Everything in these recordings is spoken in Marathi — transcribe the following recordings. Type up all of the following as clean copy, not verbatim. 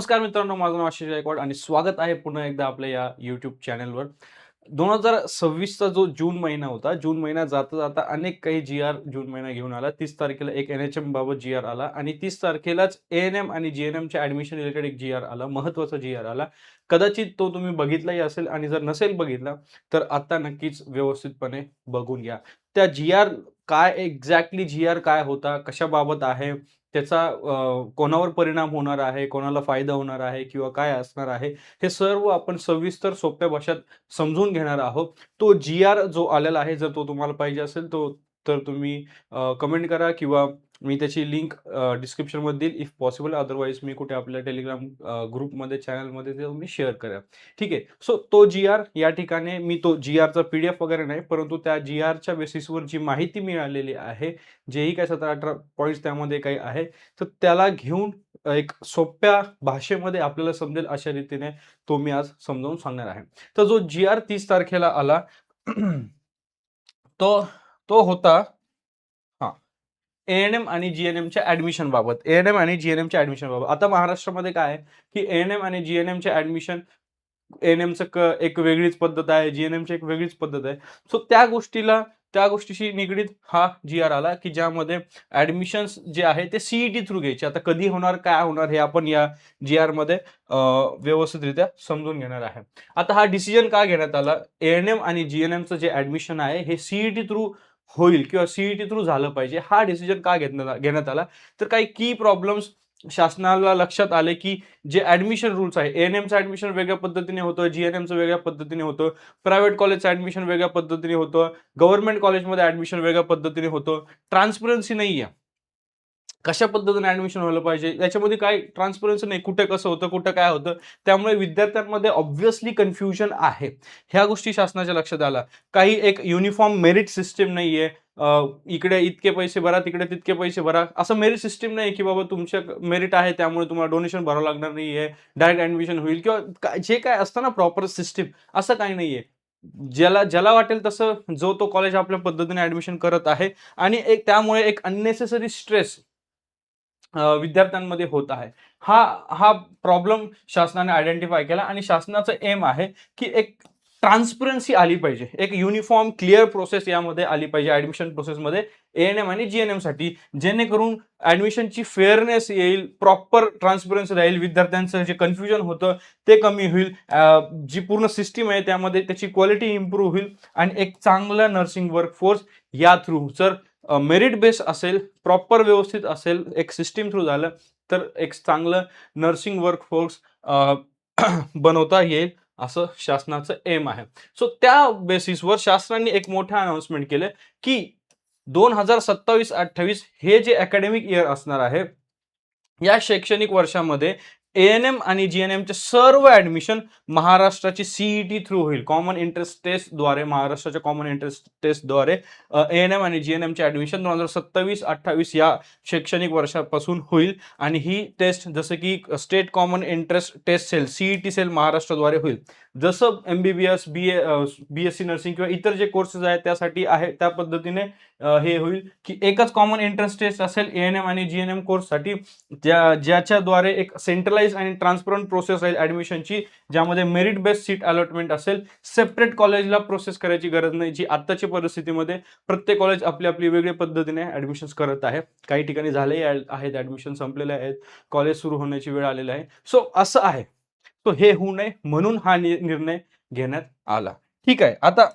नमस्कार मित्रांनो, माझं नाव आशिष गायकवाड आणि स्वागत आहे पुन्हा एकदा आपल्या या YouTube चॅनलवर. 2026चा जो जून महिना होता, जून महिना जाता-जाता अनेक काही जी-आर जून महिना घेऊन आला. 30 तारखेला एक एन-एच-एम बाबत जी-आर आला आणि 30 तारखेलाच ए-एन-एम आणि जी-एन-एमच्या ॲडमिशन रिलेटेड एक जी-आर आला. महत्त्वाचा जी-आर आला. कदाचित तो तुम्ही बघितलाही असेल आणि जर नसेल बघितला, तर आता नक्कीच व्यवस्थितपणे बघून घ्या. त्या जी-आर काय एक्झॅक्टली जी-आर काय होता, कशाबाबत आहे, त्याचा कोणावर परिणाम होणार आहे, कोणाला फायदा होणार आहे किंवा काय असणार आहे, हे सर्व आपण सविस्तर सोप्या भाषेत समजून घेणार आहोत. तो जी-आर जो आलेला आहे, जर तो तुम्हाला पाहिजे असेल तर तुम्ही कमेंट करा किंवा मी त्याची लिंक डिस्क्रिप्शनमध्ये देईल इफ पॉसिबल. अदरवाईज मी कुठे आपल्या टेलिग्राम ग्रुपमध्ये, चॅनलमध्ये ते तुम्ही शेअर करा. ठीक आहे. सो तो जी-आर या ठिकाणी मी तो जी-आरचा पी-डी-एफ वगैरे नाही, परंतु त्या जी-आरच्या बेसिसवर जी माहिती मिळालेली आहे, जेही काही 17-18 पॉइंट्स त्यामध्ये काही आहे, तर त्याला घेऊन एक सोप्या भाषेमध्ये आपल्याला समजेल अशा रीतीने तो मी आज समजावून सांगणार आहे. तर जो जी-आर 30 तारखेला आला तो तो होता हां, ए-एन-एम आणि जी-एन-एमच्या ॲडमिशन बाबत. ए-एन-एम आणि जी-एन-एमच्या ॲडमिशन बाबत. आता महाराष्ट्रामध्ये काय आहे, की ए-एन-एम आणि जी-एन-एमचे ॲडमिशन ए-एन-एमचं एक वेगळीच पद्धत आहे, जी-एन-एमची एक वेगळीच पद्धत आहे. सो त्या गोष्टीशी निगडीत हा जी-आर आला, की ज्यामध्ये ॲडमिशन्स जे आहे ते सी-ई-टी थ्रू घ्यायचे. आता कधी होणार, काय होणार हे आपण या जी-आरमध्ये व्यवस्थितरित्या समजून घेणार आहे. आता हा डिसिजन का घेण्यात आला? ए-एन-एम आणि जी-एन-एमचं जे ॲडमिशन आहे हे सी-ई-टी थ्रू होईल किंवा सी-ई-टी थ्रू झालं पाहिजे. हा डिसिजन का घेण्यात आला? तर काही की प्रॉब्लेम्स शासनाला लक्षात आले, की जे ॲडमिशन रूल्स आहे, ए-एन-एमचं ॲडमिशन वेगळ्या पद्धतीने होतं, जी-एन-एमचं वेगळ्या पद्धतीने होतं, प्रायव्हेट कॉलेजचं ॲडमिशन वेगळ्या पद्धतीने होतं, गव्हर्नमेंट कॉलेजमध्ये ॲडमिशन वेगळ्या पद्धतीने होतं. ट्रान्सपरन्सी नाहीये. कशा पद्धतीने ॲडमिशन व्हायला पाहिजे, याच्यामध्ये काही ट्रान्सपरन्सी नाही. कुठे कसं होतं, कुठं काय होतं. त्यामुळे विद्यार्थ्यांमध्ये ऑब्व्हियसली कन्फ्युजन आहे. ह्या गोष्टी शासनाच्या लक्षात आल्या. काही एक युनिफॉर्म मेरिट सिस्टम नाहीये. इकडे इतके पैसे भरा, तिकडे तितके पैसे भरा. असं मेरिट सिस्टम नाही, की बाबा तुमच्या मेरिट आहे त्यामुळे तुम्हाला डोनेशन भरावं लागणार नाहीये. डायरेक्ट ॲडमिशन होईल किंवा जे काय असतं ना प्रॉपर सिस्टम, असं काही नाहीये. ज्याला ज्याला वाटेल तसं जो तो कॉलेज आपल्या पद्धतीने ॲडमिशन करत आहे आणि त्यामुळे एक अननेसेसरी स्ट्रेस विद्यार्थ्यांमध्ये होत आहे. हा हा प्रॉब्लेम शासनाने आयडेंटिफाय केला आणि शासनाचं एम आहे, की एक ट्रान्सपरन्सी आली पाहिजे. एक युनिफॉर्म क्लिअर प्रोसेस यामध्ये आली पाहिजे ॲडमिशन प्रोसेसमध्ये ए-एन-एम आणि जी-एन-एमसाठी. जेणेकरून ॲडमिशनची फेअरनेस येईल, प्रॉपर ट्रान्सपरन्सी राहील, विद्यार्थ्यांचं जे कन्फ्युजन होतं ते कमी होईल. जी पूर्ण सिस्टम आहे त्यामध्ये त्याची क्वालिटी इम्प्रूव्ह होईल आणि एक चांगला नर्सिंग वर्कफोर्स या थ्रू जर मेरिट बेस असेल, प्रॉपर व्यवस्थित असेल, एक सिस्टम थ्रू झालं, तर एक चांगलं नर्सिंग वर्कफोर्स बनवता येईल, असं शासनाचं एम आहे. सो त्या बेसिसवर शासनाने एक मोठं अनाउन्समेंट केलं, की 2027-28 हे जे अकॅडमिक इयर असणार आहे, या शैक्षणिक वर्षामध्ये ए-एन-एम आणि जी-एन-एमचे सर्व ॲडमिशन महाराष्ट्राची सी-ई-टी थ्रू होईल. कॉमन इंटरेस्ट टेस्टद्वारे महाराष्ट्राच्या कॉमन इंटरेस्ट टेस्टद्वारे ए-एन-एम आणि जी-एन-एमचे ॲडमिशन 2027-28 या शैक्षणिक वर्षापासून होईल आणि ही टेस्ट जसं की state common entrance test cell CET cell महाराष्ट्राद्वारे होईल. जसं एम-बी-बी-एस, बी-एस-सी नर्सिंग किंवा इतर जे कोर्सेस आहेत त्यासाठी आहे त्या पद्धतीने हे होईल, की एकच कॉमन इंटरेस्ट टेस्ट असेल ए-एन-एम आणि जी-एन-एम कोर्ससाठी ज्याच्याद्वारे एक सेंट्रलाइज आणि ट्रान्सपरंट प्रोसेस राहील ॲडमिशनची, ज्यामध्ये मेरिट बेस्ड सीट अलॉटमेंट असेल. सेपरेट कॉलेजला प्रोसेस करायची गरज नाही, जी आत्ताच्या परिस्थितीमध्ये प्रत्येक कॉलेज आपली आपली वेगळ्या पद्धतीने ॲडमिशन्स करत आहे. काही ठिकाणी झालेही आहेत, ॲडमिशन संपलेले आहेत, कॉलेज सुरू होण्याची वेळ आलेली आहे. सो असं आहे. सो हे होऊ नये म्हणून हा निर्णय घेण्यात आला. ठीक आहे. आता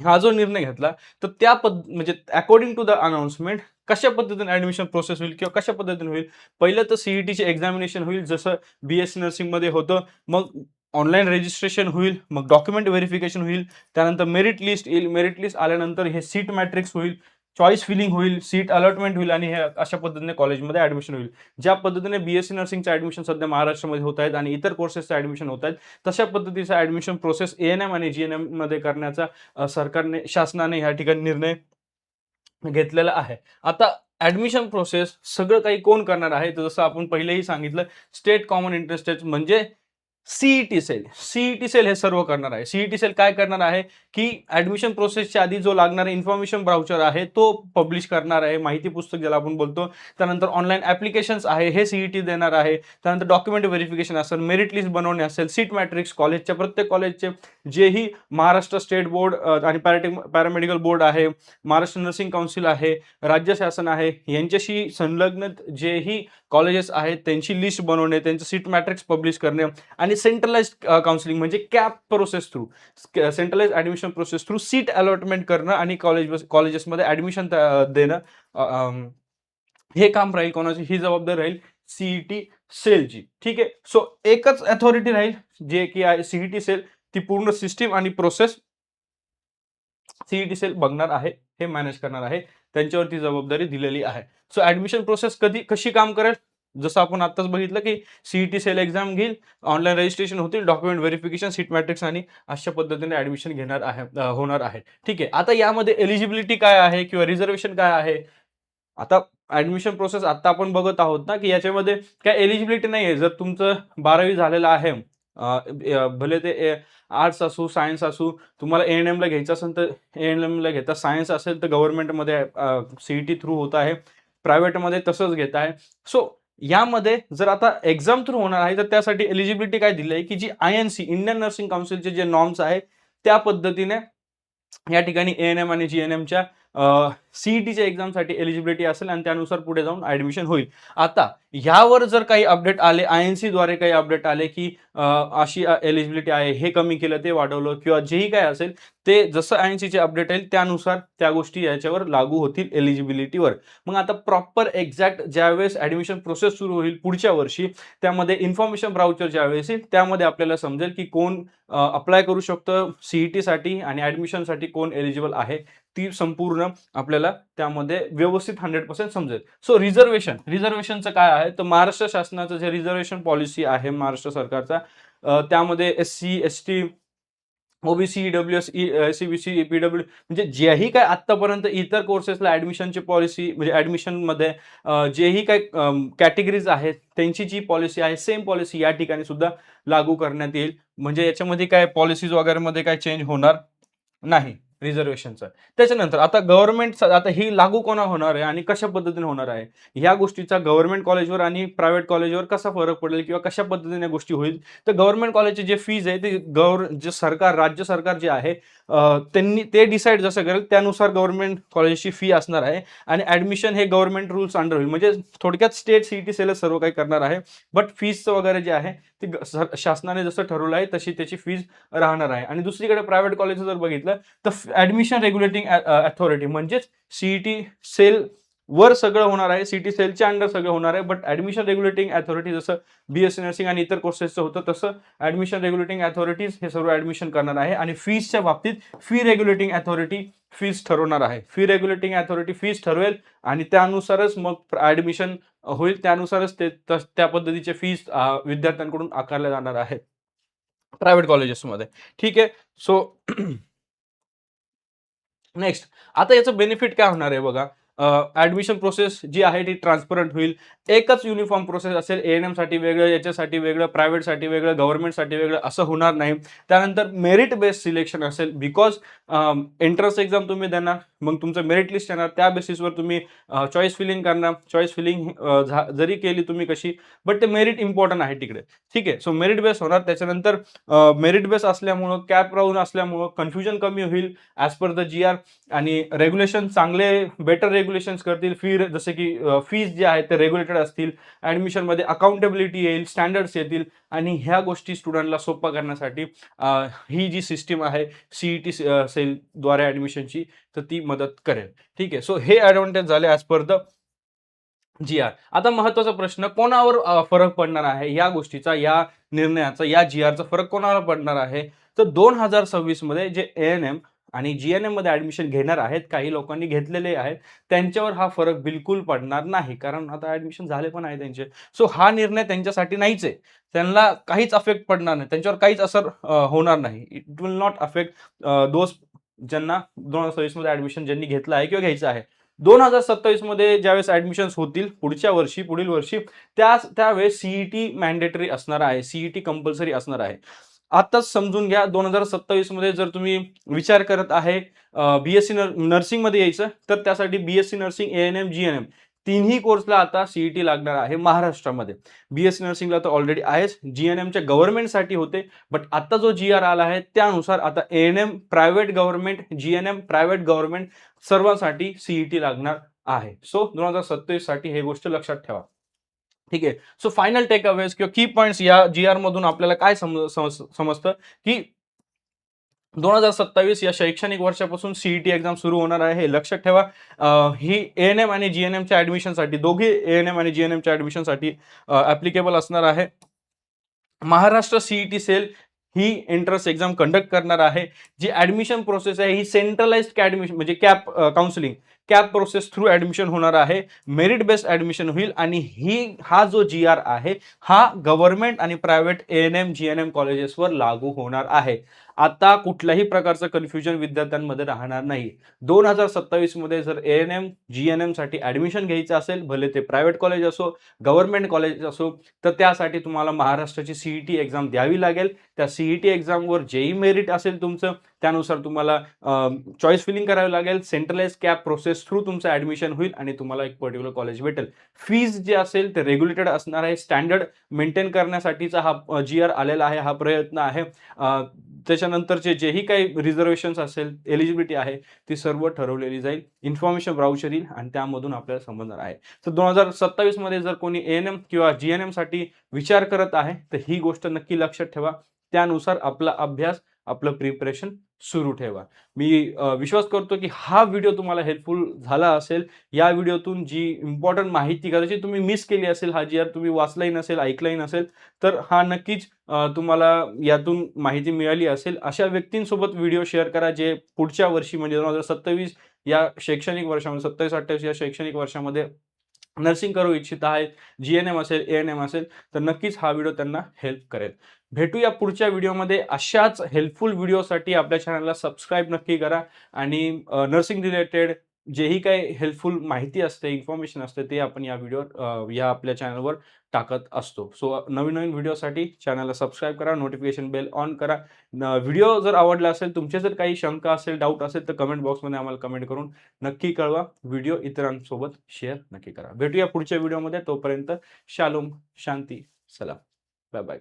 हा जो निर्णय घेतला, तर म्हणजे अकॉर्डिंग टू द अनाउन्समेंट कशा पद्धतीने ॲडमिशन प्रोसेस होईल किंवा कशा पद्धतीने होईल. पहिलं तर सी-ई-टीचे एक्झामिनेशन होईल, जसं बी-एस-सी नर्सिंगमध्ये होतं. मग ऑनलाईन रजिस्ट्रेशन होईल, मग डॉक्युमेंट व्हेरिफिकेशन होईल, त्यानंतर मेरिट लिस्ट येईल. मेरिट लिस्ट आल्यानंतर हे सीट मॅट्रिक्स होईल, चॉईस फिलिंग होईल, सीट अलॉटमेंट होईल आणि हे अशा पद्धतीने कॉलेजमध्ये ॲडमिशन होईल. ज्या पद्धतीने बी-एस-सी नर्सिंगचं ॲडमिशन सध्या महाराष्ट्रामध्ये होत आहेत आणि इतर कोर्सेसचं ॲडमिशन होत आहेत, तशा पद्धतीचं ॲडमिशन प्रोसेस ए-एन-एम आणि जी-एन-एममध्ये करण्याचा शासनाने या ठिकाणी निर्णय घेतलेला आहे. आता ॲडमिशन प्रोसेस सगळं काही कोण करणार आहे? तर जसं आपण पहिलेही सांगितलं, स्टेट कॉमन इंटरेस्ट टेस्ट म्हणजे सीईटी सेल हे सर्व करणार आहे. सीईटी सेल काय करणार आहे, की ऍडमिशन प्रोसेसच्या आधी जो लागणारा इन्फॉर्मेशन ब्राउचर आहे तो पब्लिश करणार आहे, माहिती पुस्तक ज्याला आपण बोलतो. त्यानंतर ऑनलाईन ऍप्लिकेशन्स आहे हे सीईटी देणार आहे. त्यानंतर डॉक्युमेंट व्हेरिफिकेशन असेल, मेरिट लिस्ट बनवणे असेल, सीट मॅट्रिक्स कॉलेजच्या प्रत्येक कॉलेजचे जेही महाराष्ट्र स्टेट बोर्ड आणि पॅरामेडिकल बोर्ड आहे, महाराष्ट्र नर्सिंग काउन्सिल आहे, राज्य शासन आहे, यांच्याशी संलग्न जेही कॉलेजेस आहेत त्यांची लिस्ट बनवणे, त्यांचं सीट मॅट्रिक्स पब्लिश करणे आणि सेंट्रलाइज्ड काउन्सिलिंग म्हणजे CAP process through, centralise admission process through seat allotment करणं आणि कॉलेजेसमध्ये ऍडमिशन देणं, हे काम राहील कोणाची, ही जबाबदारी राहील सीईटी सेलची. ठीक आहे. सो एकच अथॉरिटी राहील जे की आहे सीईटी सेल, ती पूर्ण सिस्टीम आणि प्रोसेस सीईटी सेल बघणार आहे, हे मॅनेज करणार आहे, त्यांच्यावरती जबाबदारी दिलेली आहे. सो ऍडमिशन प्रोसेस कशी काम करेल, जसं आपण आताच बघितलं की सीईटी सेल एक्झाम घेईल, ऑनलाईन रजिस्ट्रेशन होतील, डॉक्युमेंट व्हेरिफिकेशन, सीट मॅट्रिक्स आणि अशा पद्धतीने ऍडमिशन होणार आहे. ठीक आहे. आता यामध्ये एलिजिबिलिटी काय आहे किंवा रिझर्वेशन काय आहे, आता ऍडमिशन प्रोसेस आता आपण बघत आहोत ना, की याच्यामध्ये काय एलिजिबिलिटी नाही आहे. जर तुमचं 12वी झालेलं आहे, भले ते आर्ट्स असू, सायन्स असू, तुम्हाला एएनएम ला घ्यायचं असेल तर एएनएम ला घेता, सायन्स असेल तर गव्हर्नमेंटमध्ये सीईटी थ्रू होत आहे, प्रायव्हेटमध्ये तसंच घेत आहे. सो यामध्ये जर आता एक्झाम थ्रू होणार आहे तर त्यासाठी एलिजिबिलिटी काय दिली आहे, की जी आयएनसी इंडियन नर्सिंग काउन्सिलचे जे नॉर्म्स आहे त्या पद्धतीने या ठिकाणी एएनएम आणि जीएनएमच्या सीईटीच्या एक्झामसाठी एलिजिबिलिटी असेल आणि त्यानुसार पुढे जाऊन ऍडमिशन होईल. आता ह्यावर जर काही अपडेट आले, आयएनसी द्वारे काही अपडेट आले, की अशी एलिजिबिलिटी आहे, हे कमी केलं, ते वाढवलं किंवा जेही काय असेल ते जसं आयएनसीचे अपडेट येईल त्यानुसार त्या गोष्टी याच्यावर लागू होतील एलिजिबिलिटीवर. मग आता प्रॉपर एक्झॅक्ट ज्यावेळेस ऍडमिशन प्रोसेस सुरू होईल पुढच्या वर्षी, त्यामध्ये इन्फॉर्मेशन ब्राउचर ज्यावेळेस येईल त्यामध्ये आपल्याला समजेल की कोण अप्लाय करू शकतं सीईटीसाठी आणि ऍडमिशनसाठी कोण एलिजिबल आहे, ती संपूर्ण आपल्याला त्यामध्ये व्यवस्थित 100% समजेल. सो रिझर्वेशनचं काय आहे, तर महाराष्ट्र शासनाचं जे रिझर्वेशन पॉलिसी आहे महाराष्ट्र सरकारचा, त्यामध्ये SC, ST, OBC, EWS, CBC, PW म्हणजे जेही काय आतापर्यंत इतर कोर्सेसला ऍडमिशनची पॉलिसी म्हणजे ऍडमिशनमध्ये जेही काय कॅटेगरीज आहेत त्यांची जी पॉलिसी आहे सेम पॉलिसी या ठिकाणी सुद्धा लागू करण्यात येईल. म्हणजे याच्यामध्ये काय पॉलिसीज वगैरे मध्ये काय चेंज होणार नाही रिझर्वेशनचं. त्याच्यानंतर आता गव्हर्नमेंट आता ही लागू कोणा होणार आहे आणि कशा पद्धतीने होणार आहे, ह्या गोष्टीचा गव्हर्नमेंट कॉलेजवर आणि प्रायव्हेट कॉलेजवर कसा फरक पडेल किंवा कशा पद्धतीने गोष्टी होईल. तर गव्हर्नमेंट कॉलेजचे जे फीज आहे ते जे सरकार, राज्य सरकार जे आहे त्यांनी ते डिसाईड जसं करेल त्यानुसार गव्हर्नमेंट कॉलेजची फी असणार आहे आणि ऍडमिशन हे गव्हर्नमेंट रूल्स अंडर होईल. म्हणजे थोडक्यात स्टेट सीईटी सेल सर्व काही करणार आहे, बट फीजचं वगैरे जे आहे ते शासनाने जसं ठरवलं आहे तशी त्याची फीज राहणार आहे. आणि दुसरीकडे प्रायव्हेट कॉलेज जर बघितलं तर ऍडमिशन रेग्युलेटिंग अथॉरिटी म्हणजेच सीईटी सेल वर सगळं होणार आहे, सीईटी सेलच्या अंडर सगळं होणार आहे, बट ऍडमिशन रेग्युलेटिंग अथॉरिटी जसं बीएससी नर्सिंग आणि इतर कोर्सेसचं होतं तसं ऍडमिशन रेग्युलेटिंग अथॉरिटीज हे सर्व ऍडमिशन करणार आहे. आणि फीजच्या बाबतीत फी रेग्युलेटिंग अथॉरिटी फीज ठरवणार आहे. फी रेग्युलेटिंग अथॉरिटी फीज ठरवेल आणि त्यानुसारच मग ऍडमिशन होईल, त्यानुसारच त्या पद्धतीचे फीज विद्यार्थ्यांकडून आकारल्या जाणार आहेत प्रायव्हेट कॉलेजेसमध्ये. ठीक आहे. सो नेक्स्ट आता याचं बेनिफिट काय होणार आहे बघा, ऍडमिशन प्रोसेस जी आहे ती ट्रान्सपरंट होईल, एकच युनिफॉर्म प्रोसेस असेल, एएनएम साठी वेगळं, याच्यासाठी वेगळं, प्रायव्हेटसाठी वेगळं, गव्हर्नमेंटसाठी वेगळं असं होणार नाही. त्यानंतर मेरिट बेस्ड सिलेक्शन असेल, बिकॉज एंट्रन्स एक्झाम तुम्ही देणार, मग तुमचं मेरिट लिस्ट येणार, त्या बेसिसवर तुम्ही चॉईस फिलिंग करणार. चॉईस फिलिंग जरी केली तुम्ही कशी, बट ते मेरिट इम्पॉर्टंट आहे तिकडे. ठीक आहे. सो मेरिट बेस होणार. त्याच्यानंतर मेरिट बेस असल्यामुळं, कॅप राऊंड असल्यामुळं कन्फ्युजन कमी होईल ॲज पर द GR आणि रेग्युलेशन चांगले बेटर रेग्युलेशन्स करतील. जसे की फीज जे आहेत ते रेग्युलेटेड असतील, ॲडमिशनमध्ये अकाउंटेबिलिटी येईल, स्टँडर्ड्स येतील आणि ह्या गोष्टी स्टुडंटला सोपं करण्यासाठी ही जी सिस्टीम आहे सीईटी सेलद्वारे ॲडमिशनची, तर ती मदत करेल. ठीक आहे. सो हे ॲडव्हान्टेज झाले ॲज पर द GR. आता महत्त्वाचा प्रश्न, कोणावर फरक पडणार आहे या गोष्टीचा, या निर्णयाचा, या GRचा फरक कोणावर पडणार आहे, तर 2026 मध्ये जे एएनएम आणि जीएनएम मध्ये ऍडमिशन घेणार आहेत, काही लोकांनी घेतलेले आहेत, त्यांच्यावर हा फरक बिलकुल पडणार नाही, कारण आता ऍडमिशन झाले पण आहे त्यांचे. सो हा निर्णय त्यांच्यासाठी नाहीच आहे, त्यांना काहीच अफेक्ट पडणार नाही, त्यांच्यावर काहीच असर होणार नाही. It will not affect those ज्यांना 2026 मध्ये ऍडमिशन ज्यांनी घेतलं आहे किंवा घ्यायचं आहे. 2027 मध्ये ज्यावेळेस ॲडमिशन्स होतील पुढील वर्षी त्यावेळेस सीईटी मॅन्डेटरी असणार आहे. सीईटी कंपल्सरी असणार आहे. आताच समजून घ्या 2027 मध्ये जर तुम्ही विचार करत आहे बी-एस-सी नर्सिंगमध्ये यायचं, तर त्यासाठी बी-एस-सी नर्सिंग, ए-एन-एम, जी-एन-एम तिन्ही कोर्सला आता सीईटी लागणार आहे महाराष्ट्रामध्ये. बी-एस-सी नर्सिंगला तर ऑलरेडी आहेच. जी-एन-एमच्या गव्हर्नमेंटसाठी होते. बट आता जो जी-आर आला आहे त्यानुसार आता ए-एन-एम प्रायव्हेट गव्हर्नमेंट, जी-एन-एम प्रायव्हेट गव्हर्नमेंट सर्वांसाठी सीईटी लागणार आहे. सो 2027 साठी हे गोष्ट लक्षात ठेवा. ठीक आहे. सो फायनल टेक अवेज किंवा की पॉइंट्स या जी-आर मधून आपल्याला काय समजतं, की 2027 या शैक्षणिक वर्षापासून सीईटी एक्झाम सुरू होणार आहे हे लक्षात ठेवा. ही ए-एन-एम आणि जी-एन-एमच्या ॲडमिशनसाठी दोघे ए-एन-एम आणि जी-एन-एमच्या ॲडमिशनसाठी ॲप्लिकेबल असणार आहे. महाराष्ट्र सीईटी सेल ही एंट्रन्स एक्झाम कंडक्ट करणार आहे. जी ॲडमिशन प्रोसेस आहे ही सेंट्रलाइज्ड ॲडमिशन म्हणजे counselling cap process through admission होणार आहे. मेरिट बेस्ड ॲडमिशन होईल आणि हा जो जी-आर आहे हा गव्हर्नमेंट आणि प्रायव्हेट ए-एन-एम, जी-एन-एम कॉलेजेसवर लागू होणार आहे. आता कुठल्याही प्रकारचं कन्फ्युजन विद्यार्थ्यांमध्ये राहणार नाही. 2027 मध्ये जर ए-एन-एम, जी-एन-एम साठी ॲडमिशन घ्यायचं असेल, भले ते प्रायव्हेट कॉलेज असो, गव्हर्नमेंट कॉलेज असो, तर त्यासाठी तुम्हाला महाराष्ट्राची सीईटी एक्झाम द्यावी लागेल. त्या सीईटी एक्झामवर जेही मेरिट असेल तुमचं, त्यानुसार तुम्हाला चॉईस फिलिंग करावी लागेल. सेंट्रलाइज कॅप प्रोसेस थ्रू तुमचं ॲडमिशन होईल आणि तुम्हाला एक पर्टिक्युलर कॉलेज भेटेल. फीज जे असेल ते रेग्युलेटेड असणार आहे. स्टँडर्ड मेंटेन करण्यासाठीचा हा जी-आर आलेला आहे, हा प्रयत्न आहे. त्याच्यानंतरचे जेही काही रिझर्वेशन्स असेल, एलिजिबिलिटी आहे, ती सर्व ठरवलेली जाईल. इन्फॉर्मेशन ब्राउचर येईल आणि त्यामधून आपल्याला समजणार आहे. तर 2027 मध्ये जर कोणी ए-एन-एम किंवा जी-एन-एम साठी विचार करत आहे, तर ही गोष्ट नक्की लक्षात ठेवा. त्यानुसार आपला अभ्यास, आपलं प्रिपरेशन सुरू ठेवा. मी विश्वास करतो की हा व्हिडिओ तुम्हाला हेल्पफुल झाला असेल. या व्हिडिओतून जी इम्पोर्टंट माहिती कदाचित तुम्ही मिस केली असेल, हा जी-आर तुम्ही वाचलाही नसेल, ऐकलाही नसेल, तर हा नक्कीच तुम्हाला यातून माहिती मिळाली असेल. अशा व्यक्तींसोबत व्हिडिओ शेअर करा, जे पुढच्या वर्षी म्हणजे 2027 या शैक्षणिक वर्षामध्ये 27-28 या शैक्षणिक वर्षामध्ये नर्सिंग करू इच्छित आहेत. जी-एन-एम असेल, ए-एन-एम असेल, तर नक्कीच हा व्हिडिओ त्यांना हेल्प करेल. भेटूया पुढच्या व्हिडिओमध्ये. अशाच हेल्पफुल व्हिडिओसाठी आपल्या चॅनलला सबस्क्राईब नक्की करा आणि नर्सिंग रिलेटेड जेही काही हेल्पफुल माहिती असते, इन्फॉर्मेशन असते, ते आपण या व्हिडिओवर या आपल्या चॅनलवर टाकत असतो. सो नवीन-नवीन व्हिडिओसाठी चॅनलला सबस्क्राईब करा, नोटिफिकेशन बेल ऑन करा. व्हिडिओ जर आवडला असेल, तुमचे जर काही शंका असेल, डाऊट असेल, तर कमेंट बॉक्समध्ये आम्हाला कमेंट करून नक्की कळवा. व्हिडिओ इतरांसोबत शेअर नक्की करा. भेटूया पुढच्या व्हिडिओमध्ये. तोपर्यंत शालोम, शांती, सलाम. Bye bye.